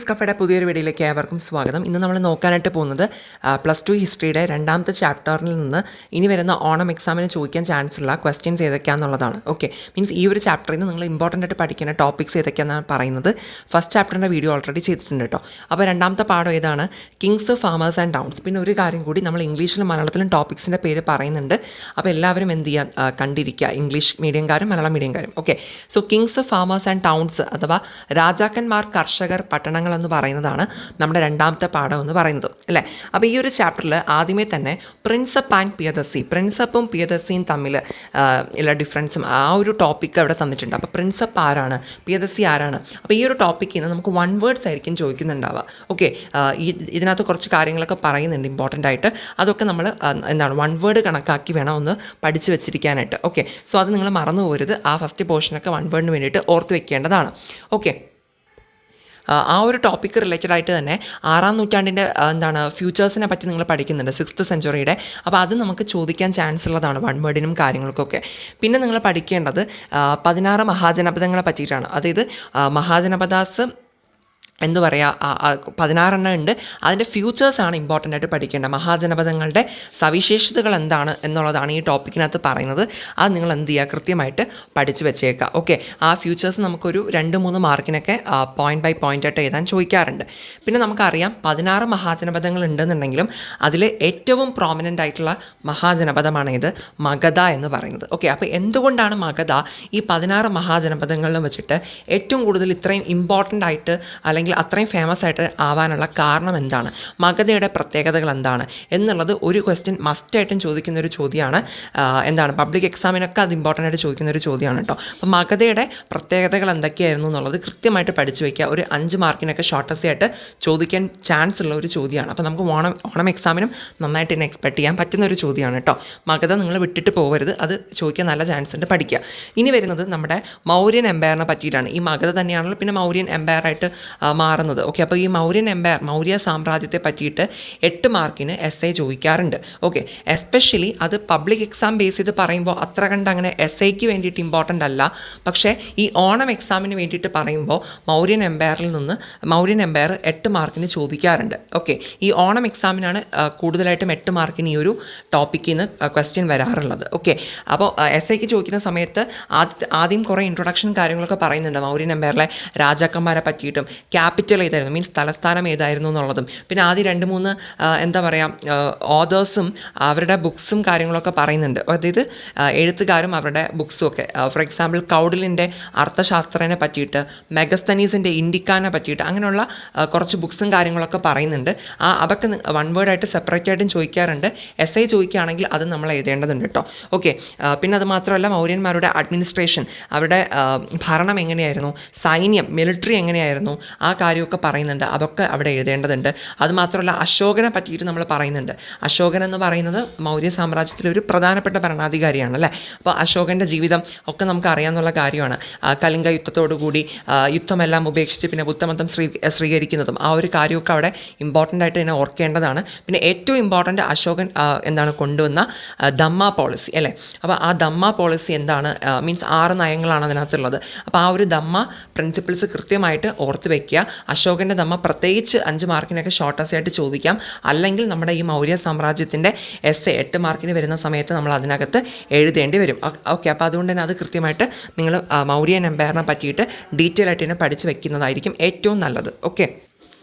കഫയുടെ പുതിയൊരു വീഡിയോയിലേക്ക് ഏവർക്കും സ്വാഗതം. ഇന്ന് നമ്മൾ നോക്കാനായിട്ട് പോകുന്നത് +2 ഹിസ്റ്ററിയുടെ രണ്ടാമത്തെ ചാപ്റ്ററിൽ നിന്ന് ഇനി വരുന്ന ഓണം എക്സാമിന് ചോദിക്കാൻ ചാൻസ് ഉള്ള ക്വസ്റ്റ്യൻസ് ഏതൊക്കെയാണെന്നുള്ളതാണ്. ഓക്കെ, മീൻസ് ഈ ഒരു ചാപ്റ്ററിൽ നിന്ന് നിങ്ങൾ ഇമ്പോർട്ടൻ്റ് ആയിട്ട് പഠിക്കുന്ന ടോപ്പിക്സ് ഏതൊക്കെയാണെന്നാണ് പറയുന്നത്. ഫസ്റ്റ് ചാപ്റ്ററിൻ്റെ വീഡിയോ ഓൾറെഡി ചെയ്തിട്ടുണ്ട് കേട്ടോ. അപ്പോൾ രണ്ടാമത്തെ പാഠം ഏതാണ്? Kings, farmers and towns. പിന്നെ ഒരു കാര്യം കൂടി, നമ്മൾ ഇംഗ്ലീഷിലും മലയാളത്തിലും ടോപ്പിക്സിൻ്റെ പേര് പറയുന്നുണ്ട്. അപ്പോൾ എല്ലാവരും എന്ത് ചെയ്യുക, കണ്ടിരിക്കുക, ഇംഗ്ലീഷ് മീഡിയംകാരും മലയാളം മീഡിയംകാരും. Okay, so kings, farmers and towns അഥവാ രാജാക്കന്മാർ, കർഷകർ, പട്ടണങ്ങൾ എന്ന് പറയുന്നതാണ് നമ്മുടെ രണ്ടാമത്തെ പാഠം എന്ന് പറയുന്നത് അല്ലേ. അപ്പോൾ ഈ ഒരു ചാപ്റ്ററിൽ ആദ്യമേ തന്നെ പ്രിൻസപ്പ് ആൻഡ് പിയദസി, പ്രിൻസപ്പും പിയദസിയും തമ്മിൽ ഉള്ള ഡിഫറൻസും ആ ഒരു ടോപ്പിക്ക് അവിടെ തന്നിട്ടുണ്ട്. അപ്പോൾ പ്രിൻസപ്പ് ആരാണ്, പിയദസി ആരാണ്? അപ്പോൾ ഈ ഒരു ടോപ്പിക്കിൽ നിന്ന് നമുക്ക് വൺ വേർഡ്സ് ആയിരിക്കും ചോദിക്കുന്നുണ്ടാവുക. ഓക്കെ, ഇതിനകത്ത് കുറച്ച് കാര്യങ്ങളൊക്കെ പറയുന്നുണ്ട് ഇമ്പോർട്ടൻ്റ് ആയിട്ട്. അതൊക്കെ നമ്മൾ എന്താണ് വൺ വേർഡ് കണക്കാക്കി വേണം ഒന്ന് പഠിച്ചു വെച്ചിരിക്കാനായിട്ട്. ഓക്കെ, സോ അത് നിങ്ങൾ മറന്നു പോരുത്. ആ ഫസ്റ്റ് പോർഷനൊക്കെ വൺ വേർഡിന് വേണ്ടിയിട്ട് ഓർത്ത് വെക്കേണ്ടതാണ്. ഓക്കെ, ആ ഒരു ടോപ്പിക്ക് റിലേറ്റഡ് ആയിട്ട് തന്നെ 6-ാം നൂറ്റാണ്ടിൻ്റെ ഫ്യൂച്ചേഴ്സിനെ പറ്റി നിങ്ങൾ പഠിക്കുന്നുണ്ട്, 6th സെഞ്ച്വറിയുടെ. അപ്പോൾ അത് നമുക്ക് ചോദിക്കാൻ ചാൻസ് ഉള്ളതാണ് വൺ വേർഡിനും കാര്യങ്ങൾക്കൊക്കെ. പിന്നെ നിങ്ങൾ പഠിക്കേണ്ടത് 16 മഹാജനപദങ്ങളെ പറ്റിയിട്ടാണ്. അതായത് മഹാജനപദാസ് എന്തു പറയുക, 16 ഉണ്ട്. അതിൻ്റെ ഫ്യൂച്ചേഴ്സാണ് ഇമ്പോർട്ടൻ്റ് ആയിട്ട് പഠിക്കേണ്ടത്. മഹാജനപദങ്ങളുടെ സവിശേഷതകൾ എന്താണ് എന്നുള്ളതാണ് ഈ ടോപ്പിക്കിനകത്ത് പറയുന്നത്. അത് നിങ്ങൾ എന്ത് ചെയ്യുക, കൃത്യമായിട്ട് പഠിച്ചു വെച്ചേക്കുക. ഓക്കെ, ആ ഫ്യൂച്ചേഴ്സ് നമുക്കൊരു 2-3 മാർക്കിനൊക്കെ പോയിൻ്റ് ബൈ പോയിൻ്റ് ആയിട്ട് എഴുതാൻ ചോദിക്കാറുണ്ട്. പിന്നെ നമുക്കറിയാം 16 മഹാജനപദങ്ങൾ ഉണ്ടെന്നുണ്ടെങ്കിലും അതിൽ ഏറ്റവും പ്രോമിനൻ്റ് ആയിട്ടുള്ള മഹാജനപദമാണ് ഇത് മഗധ എന്ന് പറയുന്നത്. ഓക്കെ, അപ്പോൾ എന്തുകൊണ്ടാണ് മഗധ ഈ 16 മഹാജനപദങ്ങളിലും വെച്ചിട്ട് ഏറ്റവും കൂടുതൽ ഇത്രയും ഇമ്പോർട്ടൻ്റ് ആയിട്ട് അല്ലെങ്കിൽ അത്രയും ഫേമസ് ആയിട്ട് ആവാനുള്ള കാരണം എന്താണ്, മഗധയുടെ പ്രത്യേകതകൾ എന്താണ് എന്നുള്ളത് ഒരു ക്വസ്റ്റ്യൻ മസ്റ്റായിട്ടും ചോദിക്കുന്ന ഒരു ചോദ്യമാണ്. പബ്ലിക് എക്സാമിനൊക്കെ അത് ഇമ്പോർട്ടൻ്റ് ആയിട്ട് ചോദിക്കുന്ന ഒരു ചോദ്യമാണ് കേട്ടോ. അപ്പോൾ മഗധയുടെ പ്രത്യേകതകൾ എന്തൊക്കെയായിരുന്നു എന്നുള്ളത് കൃത്യമായിട്ട് പഠിച്ചു വയ്ക്കുക. ഒരു 5 മാർക്കിനൊക്കെ ഷോർട്ടസ്റ്റ് ആയിട്ട് ചോദിക്കാൻ ചാൻസ് ഉള്ള ഒരു ചോദ്യമാണ്. അപ്പോൾ നമുക്ക് ഓണം എക്സാമിനും നന്നായിട്ട് തന്നെ എക്സ്പെക്ട് ചെയ്യാൻ പറ്റുന്ന ഒരു ചോദ്യമാണ് കേട്ടോ. മഗധ നിങ്ങൾ വിട്ടിട്ട് പോകരുത്, അത് ചോദിക്കാൻ നല്ല ചാൻസ് ഉണ്ട്, പഠിക്കുക. ഇനി വരുന്നത് നമ്മുടെ മൗര്യൻ എംപയറിനെ പറ്റിയിട്ടാണ്. ഈ മഗധ തന്നെയാണല്ലോ പിന്നെ മൗര്യൻ എംപയറായിട്ട് മാറുന്നത്. ഓക്കെ, അപ്പോൾ ഈ മൗര്യൻ എംപയർ, മൗര്യ സാമ്രാജ്യത്തെ പറ്റിയിട്ട് 8 മാർക്കിന് എസ്സേ ചോദിക്കാറുണ്ട്. ഓക്കെ, എസ്പെഷ്യലി അത് പബ്ലിക് എക്സാം ബേസ് ചെയ്ത് പറയുമ്പോൾ അത്ര കണ്ട് അങ്ങനെ എസ്സേക്ക് വേണ്ടിയിട്ട് ഇമ്പോർട്ടൻ്റ് അല്ല. പക്ഷേ ഈ ഓണം എക്സാമിന് വേണ്ടിയിട്ട് പറയുമ്പോൾ മൗര്യൻ എംപയർ 8 മാർക്കിന് ചോദിക്കാറുണ്ട്. ഓക്കെ, ഈ ഓണം എക്സാമിനാണ് കൂടുതലായിട്ടും 8 മാർക്കിന് ഈ ഒരു ടോപ്പിക്കിൽ നിന്ന് ക്വസ്റ്റ്യൻ വരാറുള്ളത്. ഓക്കെ, അപ്പോൾ എസ്സേക്ക് ചോദിക്കുന്ന സമയത്ത് ആദ്യം കുറേ ഇൻട്രൊഡക്ഷൻ കാര്യങ്ങളൊക്കെ പറയുന്നുണ്ട് മൗര്യൻ എംപയറിലെ രാജാക്കന്മാരെ പറ്റിയിട്ടും ക്യാപിറ്റൽ ഏതായിരുന്നു, മീൻസ് തലസ്ഥാനം ഏതായിരുന്നു എന്നുള്ളതും. പിന്നെ ആദ്യം 2-3 ഓതേഴ്സും അവരുടെ ബുക്സും കാര്യങ്ങളൊക്കെ പറയുന്നുണ്ട്. അതായത് എഴുത്തുകാരും അവരുടെ ബുക്സും ഒക്കെ. ഫോർ എക്സാമ്പിൾ കൗഡിലിൻ്റെ അർത്ഥശാസ്ത്രനെ പറ്റിയിട്ട്, മെഗസ്തനീസിൻ്റെ ഇൻഡിക്കാനെ പറ്റിയിട്ട്, അങ്ങനെയുള്ള കുറച്ച് ബുക്സും കാര്യങ്ങളൊക്കെ പറയുന്നുണ്ട്. അതൊക്കെ വൺ വേർഡായിട്ട് സെപ്പറേറ്റ് ആയിട്ടും ചോദിക്കാറുണ്ട്. എസ്സേ ചോദിക്കുകയാണെങ്കിൽ അത് നമ്മൾ എഴുതേണ്ടതുണ്ട് കേട്ടോ. ഓക്കെ, പിന്നെ അത് മാത്രമല്ല മൗര്യന്മാരുടെ അഡ്മിനിസ്ട്രേഷൻ, അവരുടെ ഭരണം എങ്ങനെയായിരുന്നു, സൈന്യം, മിലിറ്ററി എങ്ങനെയായിരുന്നു, ആ കാര്യമൊക്കെ പറയുന്നുണ്ട്. അതൊക്കെ അവിടെ എഴുതേണ്ടതുണ്ട്. അതുമാത്രമല്ല അശോകനെ പറ്റിയിട്ട് നമ്മൾ പറയുന്നുണ്ട്. അശോകൻ എന്ന് പറയുന്നത് മൗര്യ സാമ്രാജ്യത്തിലെ ഒരു പ്രധാനപ്പെട്ട ഭരണാധികാരിയാണ് അല്ലേ. അപ്പോൾ അശോകൻ്റെ ജീവിതം ഒക്കെ നമുക്ക് അറിയാവുന്ന കാര്യമാണ്. കലിംഗ യുദ്ധത്തോടുകൂടി യുദ്ധമെല്ലാം ഉപേക്ഷിച്ച് പിന്നെ ബുദ്ധമതം സ്വീകരിക്കുന്നതും ആ ഒരു കാര്യമൊക്കെ അവിടെ ഇമ്പോർട്ടൻ്റ് ആയിട്ട് തന്നെ ഓർക്കേണ്ടതാണ്. പിന്നെ ഏറ്റവും ഇമ്പോർട്ടൻ്റ് അശോകൻ കൊണ്ടുവന്ന ദമ്മ പോളിസി അല്ലേ. അപ്പോൾ ആ ദമ്മ പോളിസി എന്താണ്, മീൻസ് 6 നയങ്ങളാണ് അതിനകത്തുള്ളത്. അപ്പോൾ ആ ഒരു ദമ്മ പ്രിൻസിപ്പിൾസ് കൃത്യമായിട്ട് ഓർത്ത് വയ്ക്കുക. അശോകൻ്റെ ദമ്മ പ്രത്യേകിച്ച് 5 മാർക്കിനൊക്കെ ഷോർട്ടസ്റ്റ് ആയിട്ട് ചോദിക്കാം. അല്ലെങ്കിൽ നമ്മുടെ ഈ മൗര്യ സാമ്രാജ്യത്തിൻ്റെ എസ്സേ 8 മാർക്കിന് വരുന്ന സമയത്ത് നമ്മൾ അതിനകത്ത് എഴുതേണ്ടി വരും. ഓക്കെ, അപ്പോൾ അതുകൊണ്ട് തന്നെ അത് കൃത്യമായിട്ട് നിങ്ങൾ മൗര്യൻ എംപയറിനെ പറ്റിയിട്ട് ഡീറ്റെയിൽ ആയിട്ട് തന്നെ പഠിച്ച് വെക്കുന്നതായിരിക്കും ഏറ്റവും നല്ലത്. ഓക്കെ,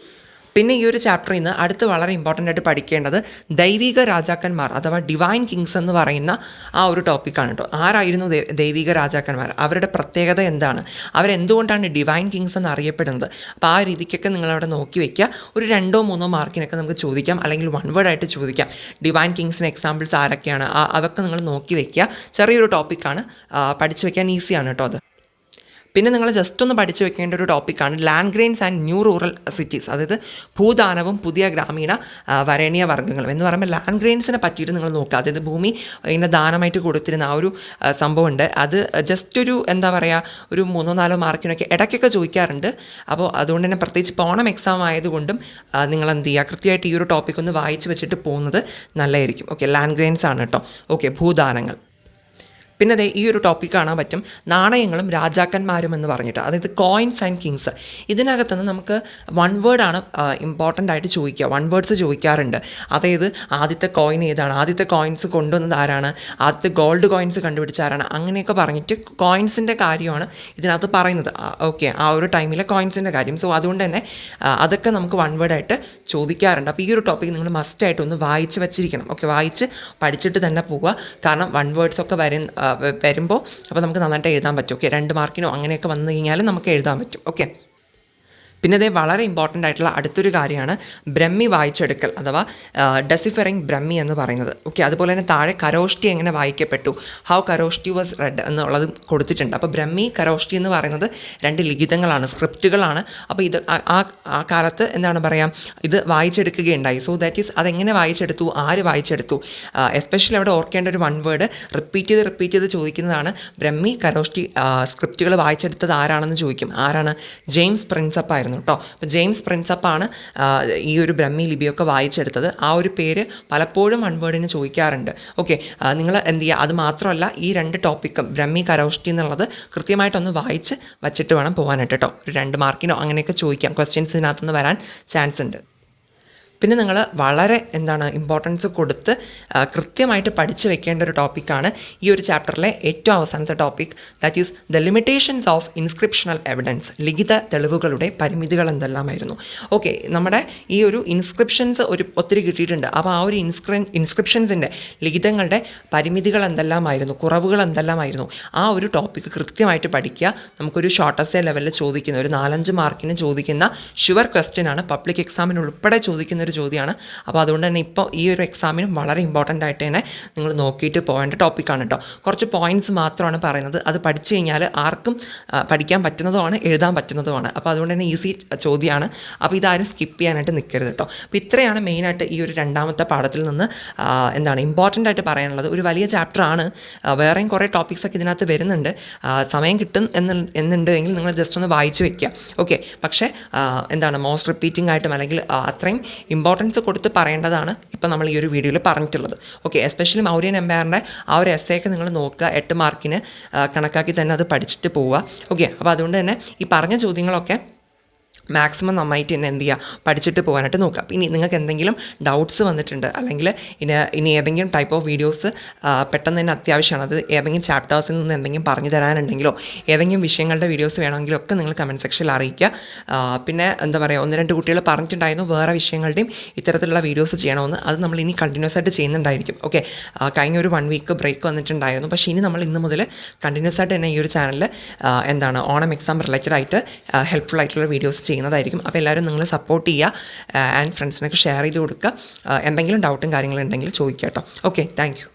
പിന്നെ ഈ ഒരു ചാപ്റ്ററിൽ നിന്ന് അടുത്ത് വളരെ ഇമ്പോർട്ടൻ്റ് ആയിട്ട് പഠിക്കേണ്ടത് ദൈവിക രാജാക്കന്മാർ അഥവാ ഡിവൈൻ കിങ്സ് എന്ന് പറയുന്ന ആ ഒരു ടോപ്പിക്കാണ് കേട്ടോ. ആരായിരുന്നു ദൈവിക രാജാക്കന്മാർ, അവരുടെ പ്രത്യേകത എന്താണ്, അവരെന്തുകൊണ്ടാണ് ഡിവൈൻ കിങ്സ് എന്ന് അറിയപ്പെടുന്നത്. അപ്പോൾ ആ രീതിക്കൊക്കെ നിങ്ങളവിടെ നോക്കി വയ്ക്കുക. ഒരു 2-3 മാർക്കിനൊക്കെ നമുക്ക് ചോദിക്കാം, അല്ലെങ്കിൽ വൺ വേർഡ് ആയിട്ട് ചോദിക്കാം. ഡിവൈൻ കിങ്സിന് എക്സാമ്പിൾസ് ആരൊക്കെയാണ്, അതൊക്കെ നിങ്ങൾ നോക്കി വയ്ക്കുക. ചെറിയൊരു ടോപ്പിക്കാണ്, പഠിച്ചു വയ്ക്കാൻ ഈസിയാണ് കേട്ടോ അത്. പിന്നെ നിങ്ങൾ ജസ്റ്റ് ഒന്ന് പഠിച്ചു വെക്കേണ്ട ഒരു ടോപ്പിക്കാണ് land grains and new rural cities. അതായത് ഭൂദാനവും പുതിയ ഗ്രാമീണ വരേണ്യ വർഗ്ഗങ്ങളും എന്ന് പറയുമ്പോൾ ലാൻഡ് ഗ്രെയിൻസിനെ പറ്റിയിട്ട് നിങ്ങൾ നോക്കുക. അതായത് ഭൂമി ഇങ്ങനെ ദാനമായിട്ട് കൊടുത്തിരുന്ന ആ ഒരു സംഭവമുണ്ട്. അത് ജസ്റ്റ് ഒരു ഒരു 3-4 മാർക്കിനൊക്കെ ഇടയ്ക്കൊക്കെ ചോദിക്കാറുണ്ട്. അപ്പോൾ അതുകൊണ്ട് തന്നെ പ്രത്യേകിച്ച് ഓണം എക്സാം ആയതുകൊണ്ടും നിങ്ങൾ എന്ത് ചെയ്യുക, കൃത്യമായിട്ട് ഈ ഒരു ടോപ്പിക് ഒന്ന് വായിച്ച് വെച്ചിട്ട് പോകുന്നത് നല്ലതായിരിക്കും. ഓക്കെ, ലാൻഡ് ഗ്രെയിൻസ് ആണ് കേട്ടോ. ഓക്കെ, ഭൂദാനങ്ങൾ. പിന്നെ ദേ ഈ ഒരു ടോപ്പിക് കാണാൻ പറ്റും, നാണയങ്ങളും രാജാക്കന്മാരും എന്ന് പറഞ്ഞിട്ട്, അതായത് കോയിൻസ് ആൻഡ് കിങ്സ്. ഇതിനകത്തുനിന്ന് നമുക്ക് വൺ വേർഡാണ് ഇമ്പോർട്ടൻ്റ് ആയിട്ട് ചോദിക്കുക, വൺ വേർഡ്സ് ചോദിക്കാറുണ്ട്. അതായത് ആദ്യത്തെ കോയിൻ ഏതാണ്, ആദ്യത്തെ കോയിൻസ് കൊണ്ടുവന്നത് ആരാണ്, ആദ്യത്തെ ഗോൾഡ് കോയിൻസ് കണ്ടുപിടിച്ച ആരാണ്, അങ്ങനെയൊക്കെ പറഞ്ഞിട്ട് കോയിൻസിൻ്റെ കാര്യമാണ് ഇതിനകത്ത് പറയുന്നത്. ഓക്കെ, ആ ഒരു ടൈമിലെ കോയിൻസിൻ്റെ കാര്യം. സോ അതുകൊണ്ട് തന്നെ അതൊക്കെ നമുക്ക് വൺ വേർഡായിട്ട് ചോദിക്കാറുണ്ട്. അപ്പോൾ ഈ ഒരു ടോപ്പിക് നിങ്ങൾ മസ്റ്റായിട്ട് ഒന്ന് വായിച്ച് വെച്ചിരിക്കണം. ഓക്കെ, വായിച്ച് പഠിച്ചിട്ട് തന്നെ പോവുക. കാരണം വൺ വേർഡ്സൊക്കെ വരുമ്പോൾ അപ്പോൾ നമുക്ക് നന്നായിട്ട് എഴുതാൻ പറ്റും. ഓക്കെ, 2 മാർക്കിനോ അങ്ങനെയൊക്കെ വന്നു കഴിഞ്ഞാൽ നമുക്ക് എഴുതാൻ പറ്റും. ഓക്കെ, പിന്നെ അതേ വളരെ ഇമ്പോർട്ടൻ്റ് ആയിട്ടുള്ള അടുത്തൊരു കാര്യമാണ് ബ്രഹ്മി വായിച്ചെടുക്കൽ അഥവാ ഡെസിഫറിങ് ബ്രഹ്മി എന്ന് പറയുന്നത്. ഓക്കെ, അതുപോലെ തന്നെ താഴെ കരോഷ്ടി എങ്ങനെ വായിക്കപ്പെട്ടു, ഹൗ കരോഷ്ടി വാസ് റെഡ് എന്നുള്ളത് കൊടുത്തിട്ടുണ്ട്. അപ്പോൾ ബ്രഹ്മി കരോഷ്ടി എന്ന് പറയുന്നത് 2 ലിഖിതങ്ങളാണ്, സ്ക്രിപ്റ്റുകളാണ്. അപ്പോൾ ഇത് ആ കാലത്ത് എന്താണ് പറയുക, ഇത് വായിച്ചെടുക്കുകയുണ്ടായി. സോ ദാറ്റ് ഈസ് അതെങ്ങനെ വായിച്ചെടുത്തു, ആര് വായിച്ചെടുത്തു, എസ്പെഷ്യലി അവിടെ ഓർക്കേണ്ട ഒരു വൺ വേർഡ് റിപ്പീറ്റ് ചെയ്ത് ചോദിക്കുന്നതാണ്. ബ്രഹ്മി കരോഷ്ടി സ്ക്രിപ്റ്റുകൾ വായിച്ചെടുത്തത് ആരാണെന്ന് ചോദിക്കും. ആരാണ്? ജെയിംസ് പ്രിൻസപ്പ് ആയിരുന്നു കേട്ടോ. അപ്പോൾ ജെയിംസ് പ്രിൻസപ്പാണ് ഈ ഒരു ബ്രഹ്മി ലിപിയൊക്കെ വായിച്ചെടുത്തത്. ആ ഒരു പേര് പലപ്പോഴും വൺ വേർഡിന് ചോദിക്കാറുണ്ട്. ഓക്കെ, നിങ്ങൾ എന്ത് ചെയ്യുക, അത് മാത്രമല്ല ഈ 2 ടോപ്പിക്കും ബ്രഹ്മി കരോഷ്ടി എന്നുള്ളത് കൃത്യമായിട്ടൊന്ന് വായിച്ച് വച്ചിട്ട് വേണം പോകാനായിട്ട് കേട്ടോ. ഒരു 2 മാർക്കിനോ അങ്ങനെയൊക്കെ ചോദിക്കാം, ക്വസ്റ്റ്യൻസ് ഇതിനകത്തുനിന്ന് വരാൻ ചാൻസ് ഉണ്ട്. പിന്നെ നിങ്ങൾ വളരെ ഇമ്പോർട്ടൻസ് കൊടുത്ത് കൃത്യമായിട്ട് പഠിച്ച് വെക്കേണ്ട ഒരു ടോപ്പിക്കാണ് ഈ ഒരു ചാപ്റ്ററിലെ ഏറ്റവും അവസാനത്തെ topic, that is the limitations of inscriptional evidence. ലിഖിത തെളിവുകളുടെ പരിമിതികൾ എന്തെല്ലാമായിരുന്നു. ഓക്കെ, നമ്മുടെ ഈ ഒരു ഇൻസ്ക്രിപ്ഷൻസ് ഒത്തിരി കിട്ടിയിട്ടുണ്ട്. അപ്പോൾ ആ ഒരു ഇൻസ്ക്രിപ്ഷൻസിൻ്റെ ലിഖിതങ്ങളുടെ പരിമിതികൾ എന്തെല്ലാമായിരുന്നു, കുറവുകൾ എന്തെല്ലാമായിരുന്നു, ആ ഒരു ടോപ്പിക്ക് കൃത്യമായിട്ട് പഠിക്കുക. നമുക്കൊരു ഷോർട്ട് എസ്സേ ലെവലിൽ ചോദിക്കുന്ന ഒരു 4-5 മാർക്കിന് ചോദിക്കുന്ന ഷുവർ ക്വസ്റ്റ്യനാണ്, പബ്ലിക് എക്സാമിന് ഉൾപ്പെടെ ചോദിക്കുന്ന ഒരു ചോദ്യമാണ്. അപ്പോൾ അതുകൊണ്ട് തന്നെ ഇപ്പോൾ ഈ ഒരു എക്സാമിനും വളരെ ഇമ്പോർട്ടൻ്റ് ആയിട്ട് തന്നെ നിങ്ങൾ നോക്കിയിട്ട് പോകേണ്ട ടോപ്പിക്കാണ് കേട്ടോ. കുറച്ച് പോയിൻറ്റ്സ് മാത്രമാണ് പറയുന്നത്, അത് പഠിച്ചു കഴിഞ്ഞാൽ ആർക്കും പഠിക്കാൻ പറ്റുന്നതുമാണ്, എഴുതാൻ പറ്റുന്നതുമാണ്. അപ്പോൾ അതുകൊണ്ട് തന്നെ ഈസി ചോദ്യമാണ്. അപ്പോൾ ഇതാരും സ്കിപ്പ് ചെയ്യാനായിട്ട് നിൽക്കരുത് കേട്ടോ. അപ്പോൾ ഇത്രയാണ് മെയിനായിട്ട് ഈ ഒരു 2ാമത്തെ പാഠത്തിൽ നിന്ന് ഇമ്പോർട്ടൻ്റ് ആയിട്ട് പറയാനുള്ളത്. ഒരു വലിയ ചാപ്റ്ററാണ്, വേറെയും കുറേ ടോപ്പിക്സൊക്കെ ഇതിനകത്ത് വരുന്നുണ്ട്. സമയം കിട്ടും എന്നുണ്ടെങ്കിൽ നിങ്ങൾ ജസ്റ്റ് ഒന്ന് വായിച്ച് വെക്കുക. ഓക്കെ, പക്ഷേ മോസ്റ്റ് റിപ്പീറ്റിംഗ് ആയിട്ടും അല്ലെങ്കിൽ അത്രയും ഇമ്പോർട്ടൻസ് കൊടുത്ത് പറയേണ്ടതാണ് ഇപ്പോൾ നമ്മൾ ഈ ഒരു വീഡിയോയിൽ പറഞ്ഞിട്ടുള്ളത്. ഓക്കെ, എസ്പെഷ്യലി മൗര്യൻ എംപയറിൻ്റെ ആ ഒരു എസ്സേയൊക്കെ നിങ്ങൾ നോക്കുക, 8 മാർക്കിന് കണക്കാക്കി തന്നെ അത് പഠിച്ചിട്ട് പോവുക. ഓക്കെ, അപ്പോൾ അതുകൊണ്ട് തന്നെ ഈ പറഞ്ഞ ചോദ്യങ്ങളൊക്കെ മാക്സിമം നന്നായിട്ട് തന്നെ എന്ത് ചെയ്യുക, പഠിച്ചിട്ട് പോകാനായിട്ട് നോക്കുക. ഇനി നിങ്ങൾക്ക് എന്തെങ്കിലും ഡൗട്ട്സ് വന്നിട്ടുണ്ട്, അല്ലെങ്കിൽ ഇനി ഏതെങ്കിലും ടൈപ്പ് ഓഫ് വീഡിയോസ് പെട്ടെന്ന് തന്നെ അത്യാവശ്യമാണ്, അത് ഏതെങ്കിലും ചാപ്റ്റേഴ്സിൽ നിന്ന് എന്തെങ്കിലും പറഞ്ഞു തരാനുണ്ടെങ്കിലോ ഏതെങ്കിലും വിഷയങ്ങളുടെ വീഡിയോസ് വേണമെങ്കിലോ ഒക്കെ നിങ്ങൾ കമൻറ്റ് സെക്ഷനിൽ അറിയിക്കുക. പിന്നെ 1-2 കുട്ടികൾ പറഞ്ഞിട്ടുണ്ടായിരുന്നു വേറെ വിഷയങ്ങളുടെയും ഇത്തരത്തിലുള്ള വീഡിയോസ് ചെയ്യണമെന്ന്. അത് നമ്മൾ ഇനി കണ്ടിന്യൂസ് ആയിട്ട് ചെയ്യുന്നുണ്ടായിരിക്കും. ഓക്കെ, കഴിഞ്ഞ ഒരു 1 വീക്ക് ബ്രേക്ക് വന്നിട്ടുണ്ടായിരുന്നു. പക്ഷേ ഇനി നമ്മൾ ഇന്ന് മുതൽ കണ്ടിന്യൂസ് ആയിട്ട് തന്നെ ഈ ഒരു ചാനലിൽ ഓണം എക്സാം റിലേറ്റഡ് ആയിട്ട് ഹെൽപ്ഫുൾ ആയിട്ടുള്ള വീഡിയോസ് ചെയ്യുന്നതായിരിക്കും. അപ്പോൾ എല്ലാവരും നിങ്ങൾ സപ്പോർട്ട് ചെയ്യുക, ആൻഡ് ഫ്രണ്ട്സിനൊക്കെ ഷെയർ ചെയ്ത് കൊടുക്കുക. എന്തെങ്കിലും ഡൗട്ടും കാര്യങ്ങളും ഉണ്ടെങ്കിൽ ചോദിക്കുക കേട്ടോ. Okay, thank you.